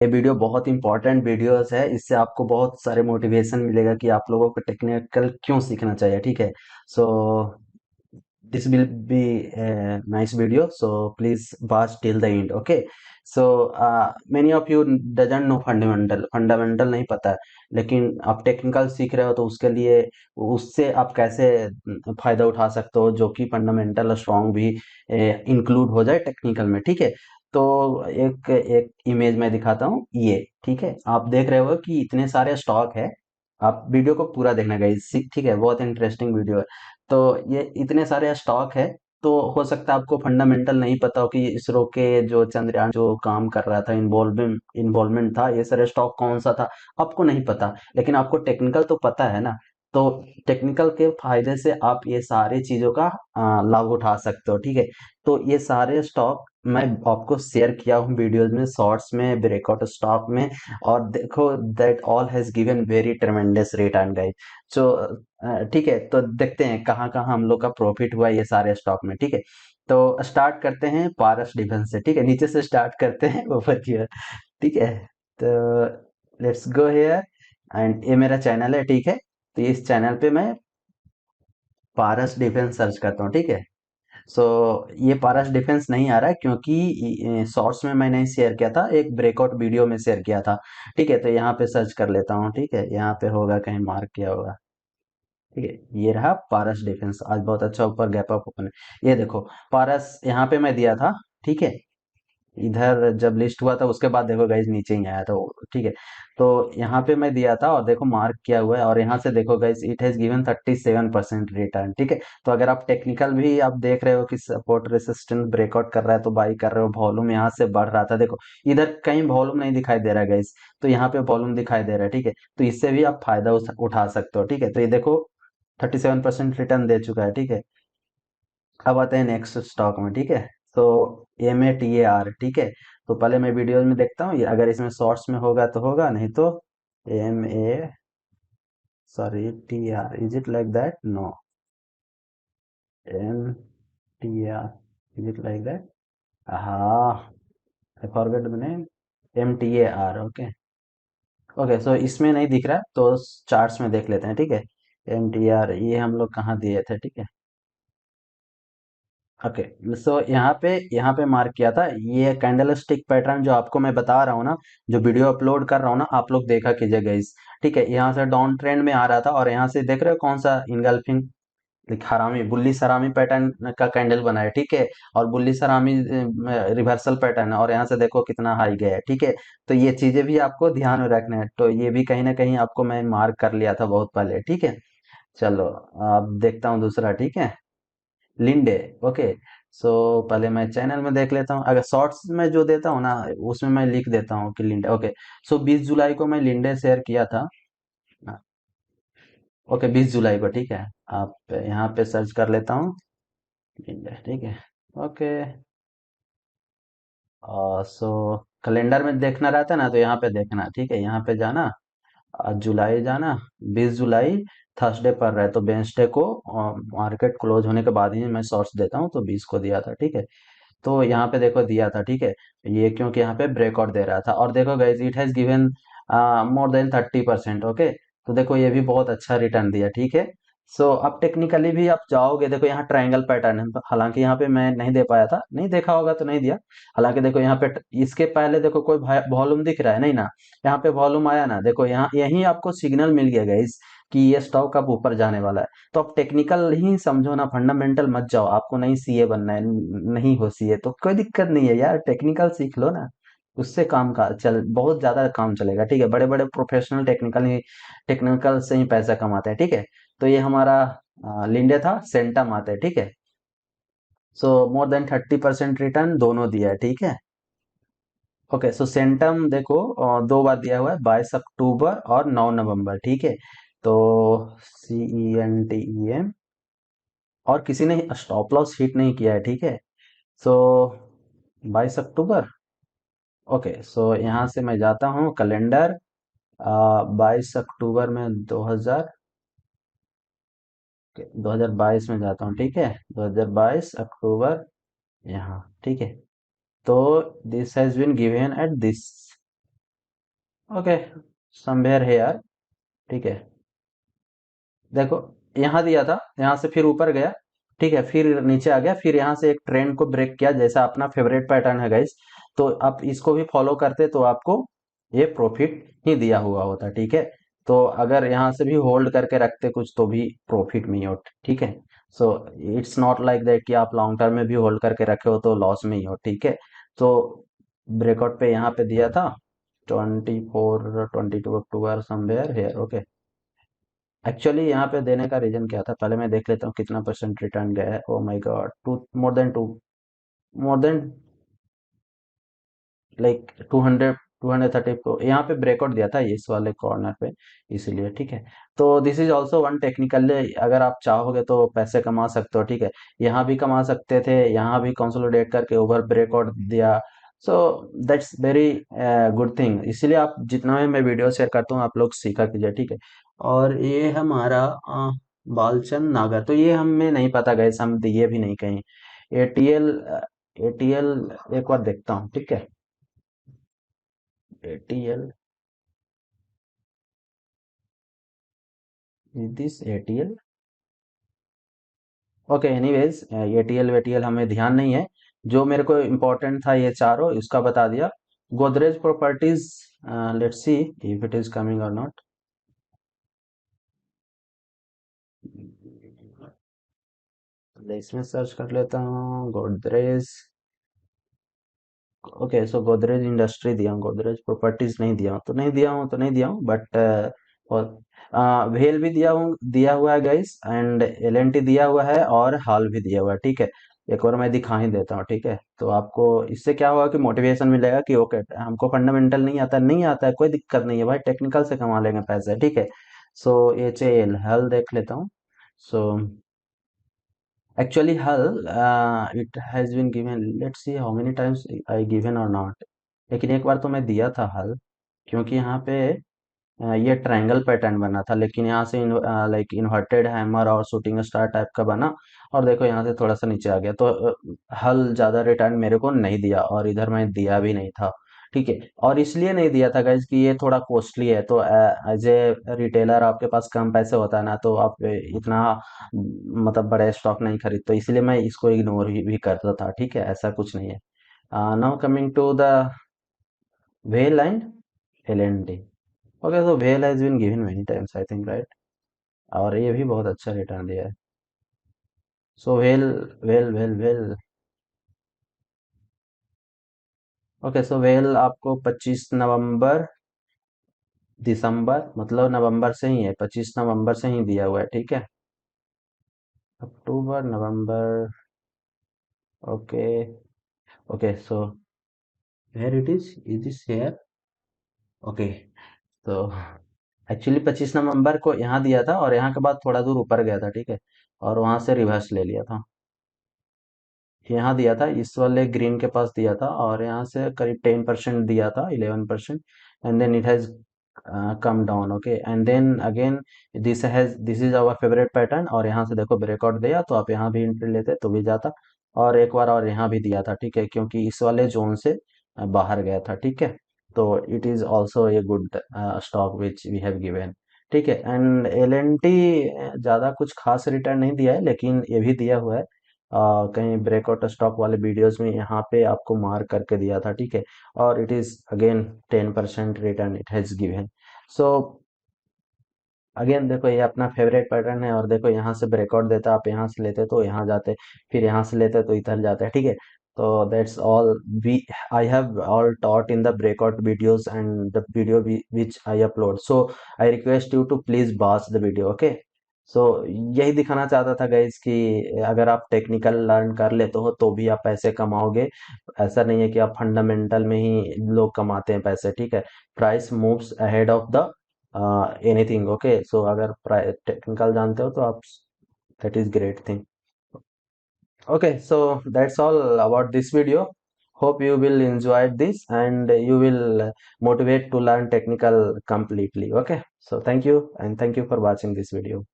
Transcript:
ये वीडियो बहुत important videos है। इससे आपको बहुत सारे मोटिवेशन मिलेगा कि आप लोगों को टेक्निकल क्यों सीखना चाहिए, ठीक है। सो this will be a nice video, so please watch till the end, okay. So many of you doesn't know fundamental नहीं पता है, लेकिन आप टेक्निकल सीख रहे हो तो उसके लिए उससे आप कैसे फायदा उठा सकते हो, जो कि फंडामेंटल स्ट्रॉन्ग भी इंक्लूड हो जाए टेक्निकल में, ठीक है। तो एक एक इमेज में दिखाता हूँ, ये ठीक है। आप देख रहे हो कि इतने सारे स्टॉक है। आप वीडियो को पूरा देखना गाइस, ठीक है, बहुत इंटरेस्टिंग वीडियो है। तो ये इतने सारे स्टॉक है, तो हो सकता है आपको फंडामेंटल नहीं पता हो कि इसरो के जो चंद्रयान जो काम कर रहा था, इन्वॉल्वमेंट था, ये सारे स्टॉक कौन सा था, आपको नहीं पता, लेकिन आपको टेक्निकल तो पता है ना। तो टेक्निकल के फायदे से आप ये सारी चीजों का लाभ उठा सकते हो, ठीक है। तो ये सारे स्टॉक मैं आपको शेयर किया हूँ वीडियोज में, शॉर्ट्स में, ब्रेकआउट स्टॉक में। और देखो, that all has given very tremendous return guys. So ठीक है, तो देखते हैं कहाँ कहाँ हम लोग का प्रॉफिट हुआ ये सारे स्टॉक में, ठीक है। तो स्टार्ट करते हैं पारस डिफेंस से, ठीक है, नीचे से स्टार्ट करते हैं ऊपर की ओर, ठीक है। तो लेट्स गो हियर, एंड ये मेरा चैनल है, ठीक है। तो इस चैनल पे मैं पारस डिफेंस सर्च करता हूँ, ठीक है। सो ये पारस डिफेंस नहीं आ रहा है क्योंकि शॉर्ट्स में मैंने शेयर किया था, एक ब्रेकआउट वीडियो में शेयर किया था, ठीक है। तो यहाँ पे सर्च कर लेता हूँ, ठीक है, यहाँ पे होगा, कहीं मार्क किया होगा, ठीक है। ये रहा पारस डिफेंस, आज बहुत अच्छा ऊपर गैप अप ओपन है, ये देखो। पारस यहाँ पे मैं दिया था, ठीक है। इधर जब लिस्ट हुआ था उसके बाद देखो गाइज नीचे ही आया था वो, ठीक है। तो यहाँ पे मैं दिया था और देखो मार्क किया हुआ है, और यहाँ से देखो guys it has given 37% return, ठीक है। तो अगर आप टेक्निकल भी आप देख रहे हो कि सपोर्ट रेसिस्टेंस ब्रेकआउट कर रहा है तो बाई कर रहे हो, वॉल्यूम यहाँ से बढ़ रहा था, देखो इधर कहीं वॉल्यूम नहीं दिखाई दे रहा है गाइज, तो यहाँ पे वॉल्यूम दिखाई दे रहा है, ठीक है। तो इससे भी आप फायदा उठा सकते हो, ठीक है। तो ये देखो 37% रिटर्न दे चुका है, ठीक है। अब आते हैं नेक्स्ट स्टॉक में, ठीक है। तो MATAR, ठीक है। तो पहले मैं वीडियोज में देखता हूँ, ये अगर इसमें शॉर्ट्स में होगा तो होगा, नहीं तो MA, sorry, TR, is it like that? No, MTR, is it like that? हाँ, I forget the name. MTAR, okay. Okay, so इसमें नहीं दिख रहा है, तो चार्ट्स में देख लेते हैं, ठीक है। MTR ये हम लोग कहाँ दिए थे, ठीक है। ओके, सो यहाँ पे मार्क किया था, ये कैंडल स्टिक पैटर्न जो आपको मैं बता रहा हूँ ना, जो वीडियो अपलोड कर रहा हूँ ना, आप लोग देखा कीजिए गाइस, ठीक है। यहाँ से डाउन ट्रेंड में आ रहा था, और यहाँ से देख रहे हो कौन सा इनगल्फिंग, हरामी बुल्ली सरामी पैटर्न का कैंडल बना है, ठीक है। और बुल्ली सरामी रिवर्सल पैटर्न है, और यहाँ से देखो कितना हाई गया है, ठीक है। तो ये चीजें भी आपको ध्यान में रखना है, तो ये भी कहीं ना कहीं आपको मैं मार्क कर लिया था बहुत पहले, ठीक है। चलो, अब देखता हूँ दूसरा, ठीक है। Linde, okay. सो पहले मैं चैनल में देख लेता हूँ, अगर शॉर्ट्स में जो देता हूँ ना उसमें मैं लिख देता हूँ कि लिंडे, ओके। सो 20 जुलाई को मैं लिंडे शेयर किया था, ओके, 20 जुलाई को, ठीक है। आप यहाँ पे सर्च कर लेता हूँ, लिंडे, ठीक है, ओके। और सो कैलेंडर में देखना रहता है ना, तो यहाँ पे देखना, ठीक है, यहाँ पे जाना, जुलाई जाना, 20 जुलाई थर्सडे पर रहे, तो वेंसडे को मार्केट क्लोज होने के बाद ही मैं शॉर्ट्स देता हूँ, तो 20 को दिया था, ठीक है। तो यहाँ पे देखो दिया था, ठीक है। ये क्योंकि यहाँ पे ब्रेकआउट दे रहा था, और देखो guys it has given more than 30%, okay. तो देखो ये भी बहुत अच्छा रिटर्न दिया, ठीक है। सो अब टेक्निकली भी आप जाओगे, देखो यहाँ ट्रायंगल पैटर्न है, हालांकि यहाँ पे मैं नहीं दे पाया था, नहीं देखा होगा तो नहीं दिया। हालांकि देखो यहाँ पे इसके पहले देखो कोई वॉल्यूम दिख रहा है नहीं ना, यहाँ पे वॉल्यूम आया ना, देखो यहाँ यही आपको सिग्नल मिल गया गाइज कि ये स्टॉक अब ऊपर जाने वाला है। तो आप टेक्निकल ही समझो ना, फंडामेंटल मत जाओ, आपको नहीं CA बनना है, नहीं हो CA तो कोई दिक्कत नहीं है यार, टेक्निकल सीख लो ना, उससे काम का चल बहुत ज्यादा काम चलेगा, ठीक है। बड़े बड़े प्रोफेशनल टेक्निकल से ही पैसा कमाते हैं, ठीक है। तो ये हमारा लिंडे था, सेंटम आते हैं, ठीक है। सो मोर देन 30% रिटर्न दोनों दिया है, ठीक है। ओके, सो सेंटम देखो 2 बार दिया हुआ है, 22 अक्टूबर और 9 नवंबर, ठीक है। तो CENTEM, और किसी ने स्टॉप लॉस हिट नहीं किया है, ठीक है। सो 22 अक्टूबर, ओके। सो यहाँ से मैं जाता हूँ कैलेंडर, 22 अक्टूबर में 2022 में जाता हूँ, ठीक है। 2022 अक्टूबर, यहाँ, ठीक है। तो this has been given at this, okay, somewhere है यार, ठीक है। देखो, यहाँ दिया था, यहाँ से फिर ऊपर गया, ठीक है, फिर नीचे आ गया, फिर यहाँ से एक ट्रेंड को ब्रेक किया, जैसा अपना फेवरेट पैटर्न है गाइस। तो आप इसको भी फॉलो करते तो आपको ये प्रॉफिट ही दिया हुआ होता, ठीक है। तो अगर यहाँ से भी होल्ड करके रखते कुछ तो भी प्रॉफिट में ही हो, ठीक है। So it's not like that कि आप लॉन्ग टर्म में भी होल्ड करके रखे हो तो लॉस में ही हो, ठीक है। तो ब्रेकआउट पे यहाँ पे दिया था 22 समवेयर हेयर, ओके। एक्चुअली यहाँ पे देने का रीजन क्या था, पहले मैं देख लेता हूँ कितना परसेंट रिटर्न गया है। Oh my god, two more than two, more than like 230 को यहाँ पे ब्रेकआउट दिया था इस वाले कॉर्नर पे, इसीलिए, ठीक है। तो this is also one technical, अगर आप चाहोगे तो पैसे कमा सकते हो, ठीक है। यहाँ भी कमा सकते थे, यहाँ भी कंसोलिडेट करके ओवर ब्रेकआउट दिया। So that's very good thing, इसीलिए आप जितना भी मैं वीडियो शेयर करता हूँ आप लोग सीखा कीजिए, ठीक है। और ये हमारा बालचंद नागर, तो ये हमें नहीं पता गए, हम दिए भी नहीं कहीं। एटीएल, एटीएल एक बार देखता हूँ, ठीक है। ATL, is this ATL? Okay, anyways ATL वेटीएल हमें ध्यान नहीं है, जो मेरे को इम्पोर्टेंट था ये चारों, इसका बता दिया। Godrej properties, let's see if it is coming और नॉट। इसमें सर्च कर लेता हूँ गोदरेज। ओके, सो गोदरेज इंडस्ट्री दिया हूँ, गोदरेज प्रॉपर्टीज नहीं दिया हूँ, तो नहीं दिया हूँ, तो नहीं दिया हूँ, बट और वेल भी दिया हूँ, दिया हुआ है गाइस, एंड एलएनटी दिया हुआ है, और हाल भी दिया हुआ है, ठीक है। एक बार मैं दिखा ही देता हूँ, ठीक है। तो आपको इससे क्या होगा कि मोटिवेशन मिलेगा कि ओके, हमको फंडामेंटल नहीं आता, नहीं आता है, कोई दिक्कत नहीं है भाई, टेक्निकल से कमा लेंगे पैसे, ठीक है। सो HAL हल देख लेता हूँ। सो actually hull, it has been given, let's see how many times I given or not। लेकिन एक बार तो मैं दिया था हल, क्योंकि यहाँ पे ये ट्रायंगल पैटर्न बना था, लेकिन यहाँ से लाइक इन्वर्टेड हैमर और शूटिंग स्टार टाइप का बना, और देखो यहाँ से थोड़ा सा नीचे आ गया, तो हल ज्यादा रिटर्न मेरे को नहीं दिया, और इधर मैं दिया भी नहीं था, ठीक है। और इसलिए नहीं दिया था गाइज कि ये थोड़ा कॉस्टली है, तो एज ए रिटेलर आपके पास कम पैसे होता है ना, तो आप इतना मतलब बड़े स्टॉक नहीं खरीदते, तो इसलिए मैं इसको इग्नोर भी करता था, ठीक है, ऐसा कुछ नहीं है। Now coming to the whale and LND। Okay, so whale has been given many times, I think, right? और ये भी बहुत अच्छा रिटर्न दिया है। सो whale, ओके, सो whale आपको 25 नवंबर, दिसंबर, मतलब नवंबर से ही है, 25 नवंबर से ही दिया हुआ है, ठीक है। अक्टूबर, नवंबर, okay. Okay, so where it is this here, okay. तो एक्चुअली 25 नवंबर को यहाँ दिया था, और यहाँ के बाद थोड़ा दूर ऊपर गया था, ठीक है, और वहां से रिवर्स ले लिया था। यहाँ दिया था, इस वाले ग्रीन के पास दिया था, और यहाँ से करीब 10% दिया था, 11%, and then it has come down, okay, and then again this is our favourite pattern, और यहाँ से देखो ब्रेकआउट दिया, तो आप यहाँ भी एंट्री लेते तो भी जाता, और एक बार और यहाँ भी दिया था, ठीक है, क्योंकि इस वाले जोन से बाहर गया था, ठीक है। तो it is also a good stock which we have given, ठीक है। एंड LNT ज्यादा कुछ खास रिटर्न नहीं दिया है, लेकिन ये भी दिया हुआ है, कहीं ब्रेकआउट स्टॉक वाले वीडियोस में यहाँ पे आपको मार्क करके दिया था, ठीक है। और it is again 10% return it has given. So again देखो, ये अपना फेवरेट पैटर्न है, और देखो यहाँ से ब्रेकआउट देता, आप यहाँ से लेते तो यहाँ जाते, फिर यहाँ से लेते तो इधर जाते, ठीक है। तो that's all we I have all taught in the breakout videos and the video which I upload, so I request you to please watch the video, okay। सो यही दिखाना चाहता था गाइज कि अगर आप टेक्निकल लर्न कर लेते हो तो भी आप पैसे कमाओगे, ऐसा नहीं है कि आप फंडामेंटल में ही लोग कमाते हैं पैसे, ठीक है। Price moves ahead of the anything, okay. So अगर टेक्निकल जानते हो तो आप, that is great thing, okay। So that's all about this video, hope you will enjoy this, and you will motivate to learn technical completely, okay। So thank you, and thank you for watching this video.